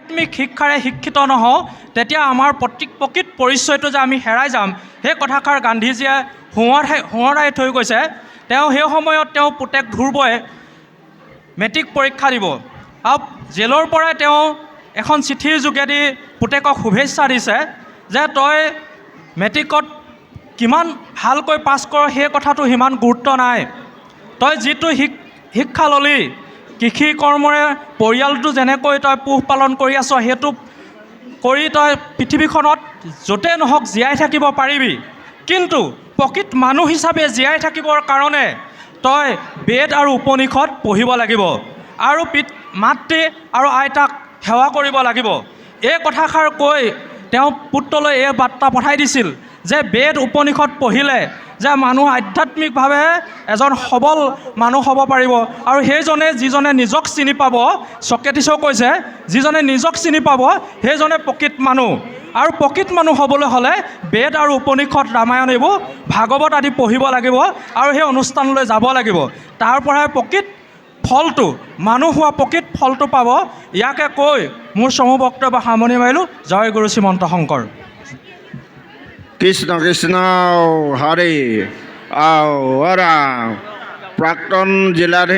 আধ্যাত্মিক শিক্ষাৰে শিক্ষিত নহওঁ তেতিয়া আমাৰ প্ৰকৃত পৰিচয়টো যে আমি হেৰাই যাম, সেই কথাষাৰ গান্ধীজীয়ে সোঁৱৰাই থৈ গৈছে। তেওঁ সেই সময়ত তেওঁ পুতেক ধ্ৰুৱই মেট্ৰিক পৰীক্ষা দিব আৰু জেলৰ পৰাই তেওঁ এখন চিঠিৰ যোগেদি পুতেকক শুভেচ্ছা দিছে যে তই মেট্ৰিকত কিমান ভালকৈ পাছ কৰ সেই কথাটো সিমান গুৰুত্ব নাই, তই যিটো শিক্ষা ল'লি কৃষি কৰ্মৰে পৰিয়ালটো যেনেকৈ তই পোহপালন কৰি আছ সেইটো কৰি তই পৃথিৱীখনত য'তে নহওক জীয়াই থাকিব পাৰিবি, কিন্তু প্ৰকৃত মানুহ হিচাপে জীয়াই থাকিবৰ কাৰণে তই বেদ আৰু উপনিষদ পঢ়িব লাগিব আৰু মাতৃ আৰু আইতাক সেৱা কৰিব লাগিব। এই কথাষাৰ কৈ তেওঁ পুত্ৰলৈ এই বাৰ্তা পঠাই দিছিল যে বেদ উপনিষদ পঢ়িলে যে মানুহ আধ্যাত্মিকভাৱে এজন সবল মানুহ হ'ব পাৰিব আৰু সেইজনে যিজনে নিজক চিনি পাব, ছক্ৰেটিছেও কৈছে যিজনে নিজক চিনি পাব সেইজনে প্ৰকৃত মানুহ। আৰু প্ৰকৃত মানুহ হ'বলৈ হ'লে বেদ আৰু উপনিষদ ৰামায়ণ এইবোৰ ভাগৱত আদি পঢ়িব লাগিব আৰু সেই অনুষ্ঠানলৈ যাব লাগিব, তাৰ পৰাই প্ৰকৃত ফলটো মানুহ হোৱা প্ৰকৃত ফলটো পাব। ইয়াকে কৈ মোৰ চমু বক্তব্য সামৰণি মাৰিলোঁ। জয় গুৰু শ্ৰীমন্ত শংকৰ। কৃষ্ণ কৃষ্ণ হৰে। প্ৰাক্তন জিলাধি